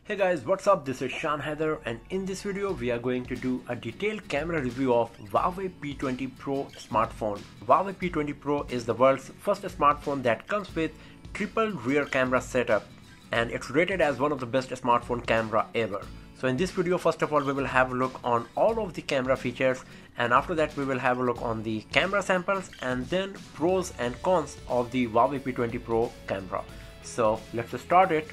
Hey guys, what's up? This is Shan Heather, and in this video we are going to do a detailed camera review of Huawei P20 Pro smartphone. Huawei P20 Pro is the world's first smartphone that comes with triple rear camera setup, and it's rated as one of the best smartphone camera ever. So in this video, first of all, we will have a look on all of the camera features, and after that we will have a look on the camera samples and then pros and cons of the Huawei P20 Pro camera. So let's start it.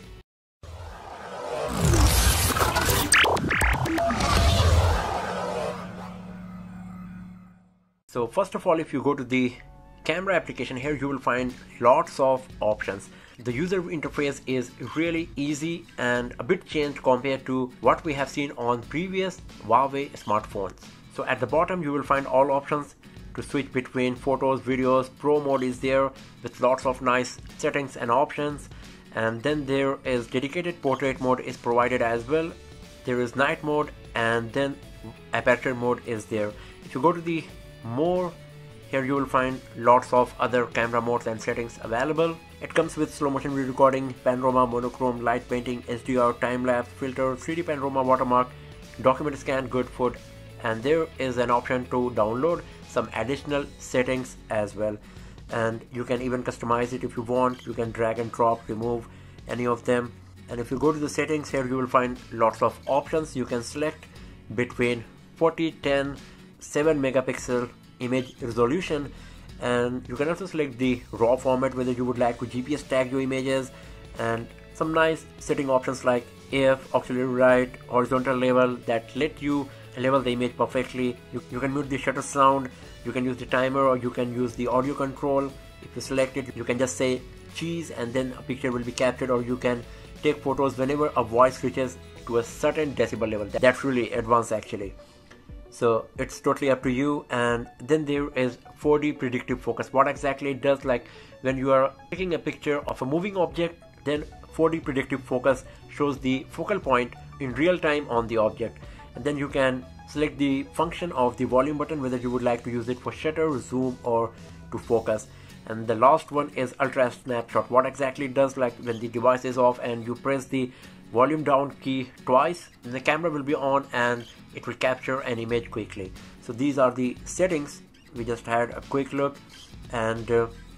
So first of all, if you go to the camera application, here you will find lots of options. The user interface is really easy and a bit changed compared to what we have seen on previous Huawei smartphones. So at the bottom you will find all options to switch between photos, videos. Pro mode is there with lots of nice settings and options, and then there is dedicated portrait mode is provided as well. There is night mode, and then aperture mode is there. If you go to the more, here you will find lots of other camera modes and settings available. It comes with slow motion video recording, panorama, monochrome, light painting, HDR, time-lapse, filter, 3D panorama, watermark, document scan, good foot, and there is an option to download some additional settings as well, and you can even customize it if you want. You can drag and drop, remove any of them. And if you go to the settings, here you will find lots of options. You can select between 40, 10, 7 megapixel image resolution, and you can also select the raw format, whether you would like to GPS tag your images, and some nice setting options like AF, auxiliary right, horizontal level that let you level the image perfectly. You can mute the shutter sound, you can use the timer, or you can use the audio control. If you select it, you can just say cheese and then a picture will be captured, or you can take photos whenever a voice reaches to a certain decibel level. That's really advanced actually. So it's totally up to you. And then there is 4D predictive focus. What exactly it does, like when you are taking a picture of a moving object, then 4D predictive focus shows the focal point in real time on the object. And then you can select the function of the volume button, whether you would like to use it for shutter, zoom, or to focus. And the last one is ultra snapshot. What exactly it does, like when the device is off and you press the volume down key twice, then the camera will be on and it will capture an image quickly. So these are the settings. We just had a quick look, and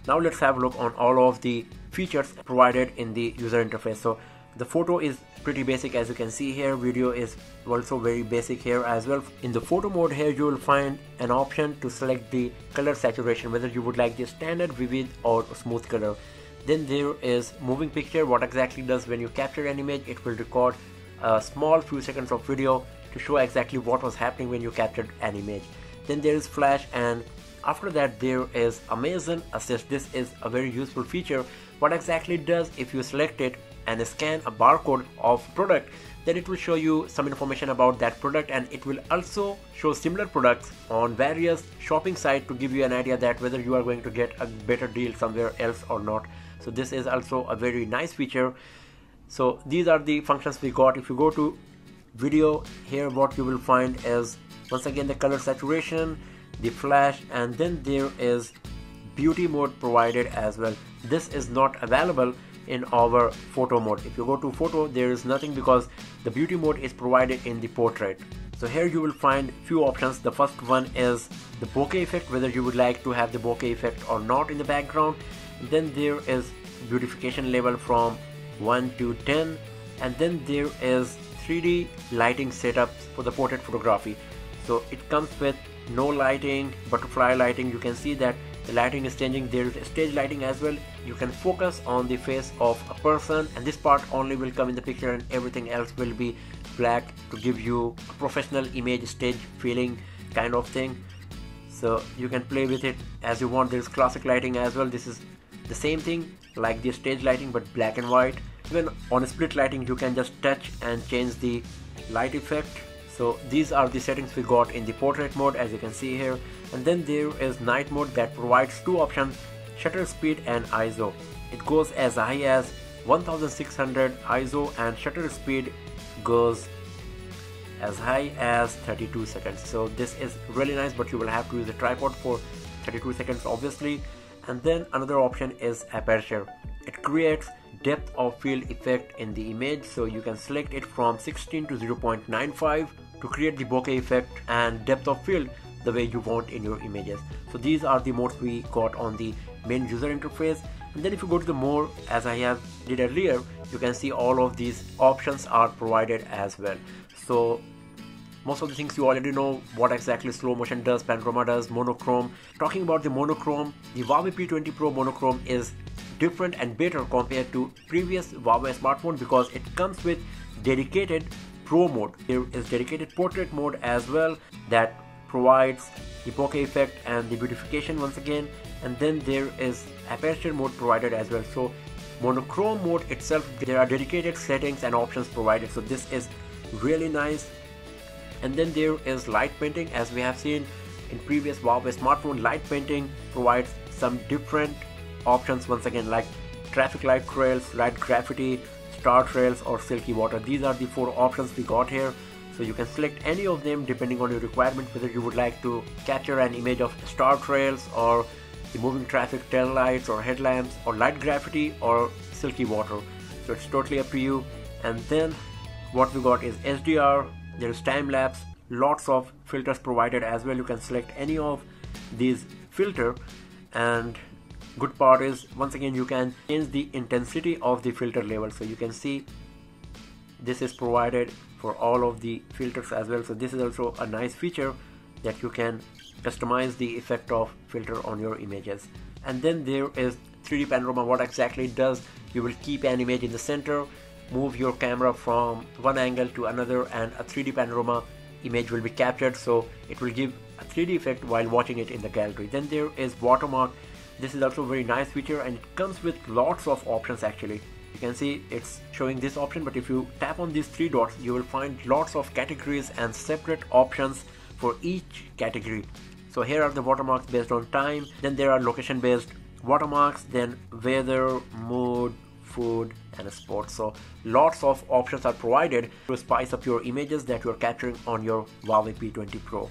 now let's have a look on all of the features provided in the user interface. So the photo is pretty basic, as you can see here. Video is also very basic here as well. In the photo mode, here you will find an option to select the color saturation, whether you would like the standard, vivid, or smooth color. Then there is moving picture. What exactly does, when you capture an image, it will record a small few seconds of video to show exactly what was happening when you captured an image. Then there is flash, and after that there is Amazon Assist. This is a very useful feature. What exactly it does, if you select it and scan a barcode of product, then it will show you some information about that product, and it will also show similar products on various shopping sites to give you an idea that whether you are going to get a better deal somewhere else or not. So this is also a very nice feature. So these are the functions we got. If you go to video, here what you will find is once again the color saturation, the flash, and then there is beauty mode provided as well. This is not available in our photo mode. If you go to photo, there is nothing because the beauty mode is provided in the portrait. So here you will find few options. The first one is the bokeh effect, whether you would like to have the bokeh effect or not in the background. Then there is beautification level from 1 to 10, and then there is 3D lighting setup for the portrait photography. So it comes with no lighting, butterfly lighting. You can see that the lighting is changing. There is stage lighting as well. You can focus on the face of a person, and this part only will come in the picture, and everything else will be black to give you a professional image stage feeling kind of thing. So you can play with it as you want. There is classic lighting as well. This is the same thing like the stage lighting but black and white. Even on split lighting you can just touch and change the light effect. So these are the settings we got in the portrait mode, as you can see here. And then there is night mode that provides two options, shutter speed and ISO. It goes as high as 1600 ISO, and shutter speed goes as high as 32 seconds. So this is really nice, but you will have to use a tripod for 32 seconds obviously. And then another option is aperture. It creates depth of field effect in the image, so you can select it from 16 to 0.95 to create the bokeh effect and depth of field the way you want in your images. So these are the modes we got on the main user interface. And then if you go to the more, as I have did earlier, you can see all of these options are provided as well. So most of the things you already know, what exactly slow motion does, panorama does, monochrome. Talking about the monochrome, the Huawei P20 Pro monochrome is different and better compared to previous Huawei smartphone because it comes with dedicated Pro mode. There is dedicated portrait mode as well that provides the bokeh effect and the beautification once again, and then there is aperture mode provided as well. So monochrome mode itself, there are dedicated settings and options provided, so this is really nice. And then there is light painting. As we have seen in previous Huawei smartphone, light painting provides some different options once again, like traffic light trails, light graffiti, star trails or silky water. These are the 4 options we got here, so you can select any of them depending on your requirement, whether you would like to capture an image of star trails or the moving traffic tail lights or headlamps or light graffiti or silky water. So it's totally up to you. And then what we got is HDR, there is time lapse, lots of filters provided as well. You can select any of these filter, and good part is once again you can change the intensity of the filter level. So you can see this is provided for all of the filters as well. So this is also a nice feature that you can customize the effect of filter on your images. And then there is 3D panorama. What exactly it does, you will keep an image in the center, move your camera from one angle to another, and a 3D panorama image will be captured, so it will give a 3D effect while watching it in the gallery. Then there is watermark. This is also a very nice feature and it comes with lots of options actually. You can see it's showing this option, but if you tap on these 3 dots you will find lots of categories and separate options for each category. So here are the watermarks based on time, then there are location based watermarks, then weather, mood, food and sports. So lots of options are provided to spice up your images that you are capturing on your Huawei P20 Pro.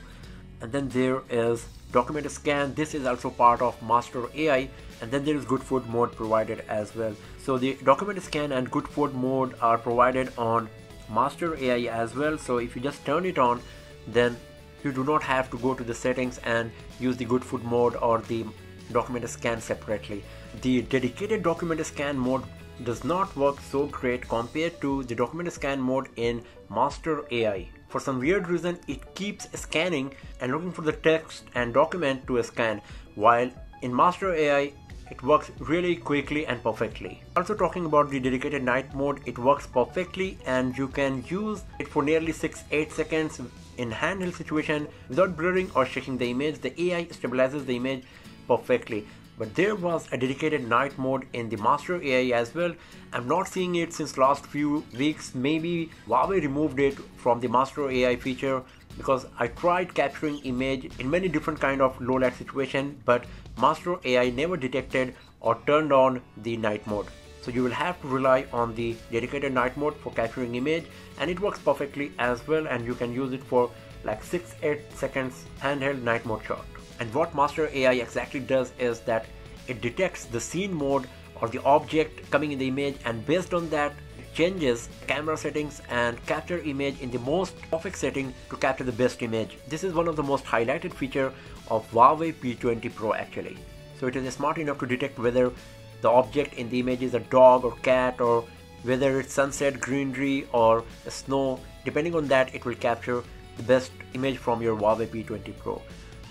And then there is document scan. This is also part of Master AI, and then there is good food mode provided as well. So the document scan and good food mode are provided on Master AI as well. So if you just turn it on, then you do not have to go to the settings and use the good food mode or the document scan separately. The dedicated document scan mode does not work so great compared to the document scan mode in Master AI. For some weird reason it keeps scanning and looking for the text and document to scan, while in Master AI it works really quickly and perfectly. Also talking about the dedicated night mode, it works perfectly and you can use it for nearly 6-8 seconds in handheld situation without blurring or shaking the image. The AI stabilizes the image perfectly. But there was a dedicated night mode in the Master AI as well. I'm not seeing it since last few weeks. Maybe Huawei removed it from the Master AI feature, because I tried capturing image in many different kind of low light situation, but Master AI never detected or turned on the night mode. So you will have to rely on the dedicated night mode for capturing image, and it works perfectly as well, and you can use it for like 6-8 seconds handheld night mode shot. And what Master AI exactly does is that it detects the scene mode or the object coming in the image, and based on that it changes camera settings and capture image in the most perfect setting to capture the best image. This is one of the most highlighted feature of Huawei P20 Pro actually. So it is smart enough to detect whether the object in the image is a dog or cat, or whether it's sunset, greenery or snow. Depending on that it will capture the best image from your Huawei P20 Pro.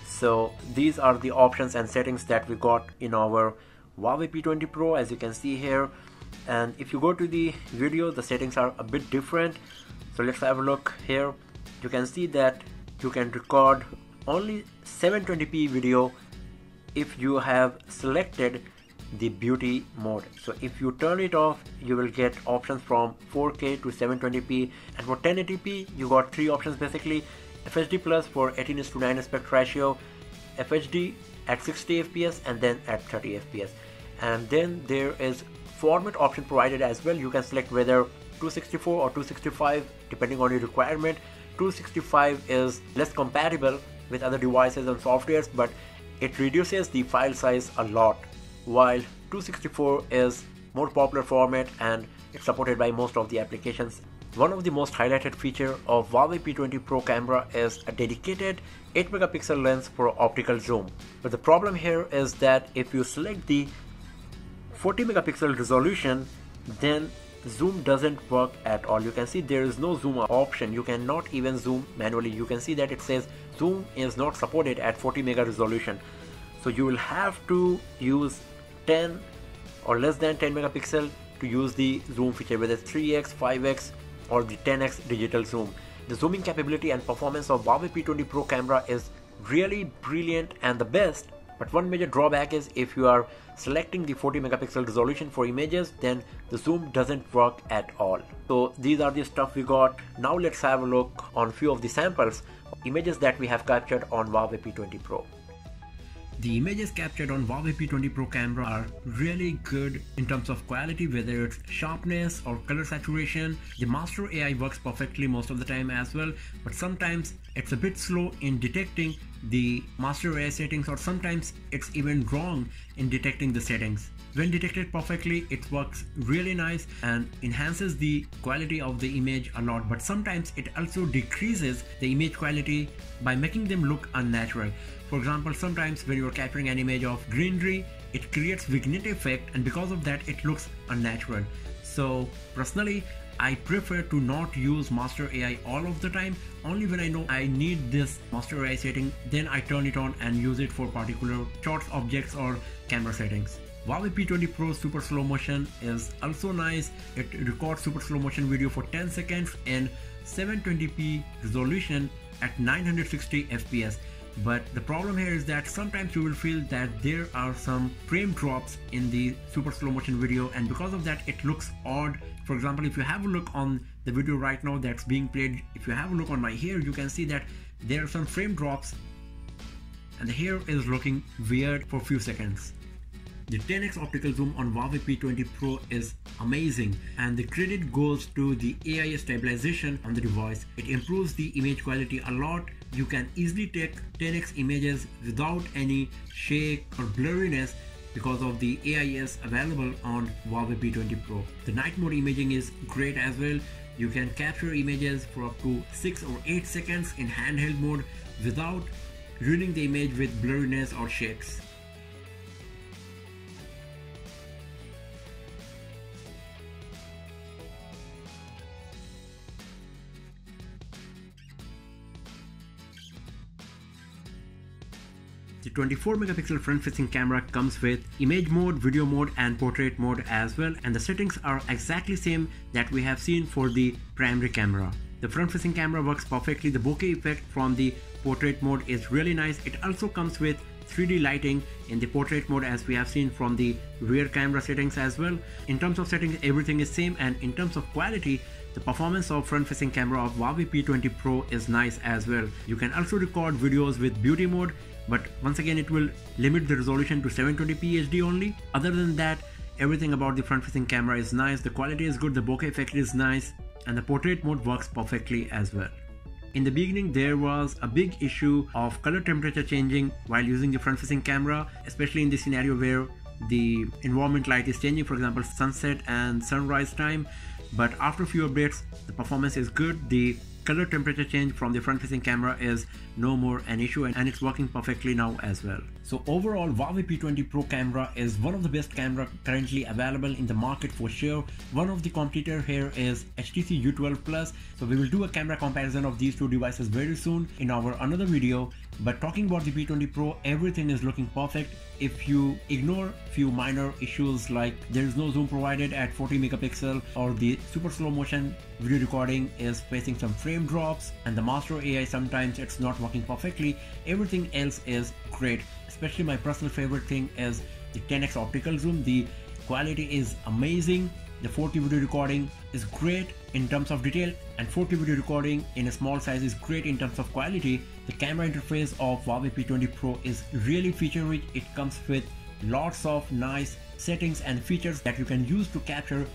So these are the options and settings that we got in our Huawei P20 Pro, as you can see here. And if you go to the video, the settings are a bit different. So let's have a look here. You can see that you can record only 720p video if you have selected the beauty mode. So if you turn it off, you will get options from 4K to 720p, and for 1080p you got 3 options basically: FHD plus for 18:9 aspect ratio, FHD at 60 fps, and then at 30 fps. And then there is format option provided as well. You can select whether 264 or 265 depending on your requirement. 265 is less compatible with other devices and softwares, but it reduces the file size a lot, while 264 is more popular format and it's supported by most of the applications. One of the most highlighted feature of Huawei P20 Pro camera is a dedicated 8 megapixel lens for optical zoom. But the problem here is that if you select the 40 megapixel resolution, then zoom doesn't work at all. You can see there is no zoom option. You cannot even zoom manually. You can see that it says zoom is not supported at 40 mega resolution. So you will have to use 10 or less than 10 megapixel to use the zoom feature, whether it's 3x, 5x or the 10x digital zoom. The zooming capability and performance of Huawei P20 Pro camera is really brilliant and the best. But one major drawback is if you are selecting the 40 megapixel resolution for images, then the zoom doesn't work at all. So these are the stuff we got. Now let's have a look on few of the samples of images that we have captured on Huawei P20 Pro. The images captured on Huawei P20 Pro camera are really good in terms of quality, whether it's sharpness or color saturation. The Master AI works perfectly most of the time as well, but sometimes it's a bit slow in detecting the Master AI settings, or sometimes it's even wrong in detecting the settings. When detected perfectly, it works really nice and enhances the quality of the image a lot, but sometimes it also decreases the image quality by making them look unnatural. For example, sometimes when you're capturing an image of greenery, it creates vignette effect, and because of that it looks unnatural. So personally, I prefer to not use Master AI all of the time. Only when I know I need this Master AI setting, then I turn it on and use it for particular shots, objects or camera settings. Huawei P20 Pro super slow motion is also nice. It records super slow motion video for 10 seconds in 720p resolution at 960 fps. But the problem here is that sometimes you will feel that there are some frame drops in the super slow motion video, and because of that it looks odd. For example, if you have a look on the video right now that's being played, if you have a look on my hair, you can see that there are some frame drops and the hair is looking weird for a few seconds. The 10x optical zoom on Huawei P20 Pro is amazing, and the credit goes to the AI stabilization on the device. It improves the image quality a lot. You can easily take 10x images without any shake or blurriness because of the AIS available on Huawei P20 Pro. The night mode imaging is great as well. You can capture images for up to 6 or 8 seconds in handheld mode without ruining the image with blurriness or shakes. The 24 megapixel front facing camera comes with image mode, video mode and portrait mode as well, and the settings are exactly same that we have seen for the primary camera. The front facing camera works perfectly. The bokeh effect from the portrait mode is really nice. It also comes with 3D lighting in the portrait mode as we have seen from the rear camera settings as well. In terms of settings, everything is same, and in terms of quality, the performance of front facing camera of Huawei P20 Pro is nice as well. You can also record videos with beauty mode, but once again it will limit the resolution to 720p HD only. Other than that, everything about the front facing camera is nice. The quality is good, the bokeh effect is nice, and the portrait mode works perfectly as well. In the beginning there was a big issue of color temperature changing while using the front facing camera, especially in the scenario where the environment light is changing, for example sunset and sunrise time. But after a few updates, the performance is good. The color temperature change from the front facing camera is no more an issue, and it's working perfectly now as well. So overall, Huawei P20 Pro camera is one of the best camera currently available in the market for sure. One of the competitor here is HTC U12 Plus. So we will do a camera comparison of these two devices very soon in our another video. But talking about the P20 Pro, everything is looking perfect. If you ignore few minor issues like there is no zoom provided at 40 megapixel, or the super slow motion video recording is facing some frame drops, and the Master AI sometimes it's not working perfectly, everything else is great. Especially my personal favorite thing is the 10x optical zoom. The quality is amazing. The 4K video recording is great in terms of detail, and 4K video recording in a small size is great in terms of quality. The camera interface of Huawei P20 Pro is really feature rich. It comes with lots of nice settings and features that you can use to capture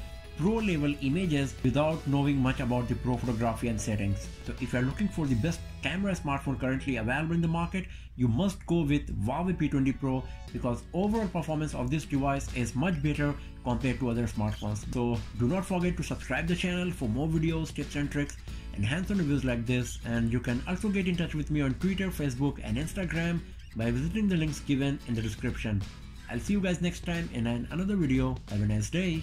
pro level images without knowing much about the pro photography and settings. So if you are looking for the best camera smartphone currently available in the market, you must go with Huawei P20 Pro because overall performance of this device is much better compared to other smartphones. So do not forget to subscribe the channel for more videos, tips and tricks and hands-on reviews like this, and you can also get in touch with me on Twitter, Facebook and Instagram by visiting the links given in the description. I'll see you guys next time in another video. Have a nice day.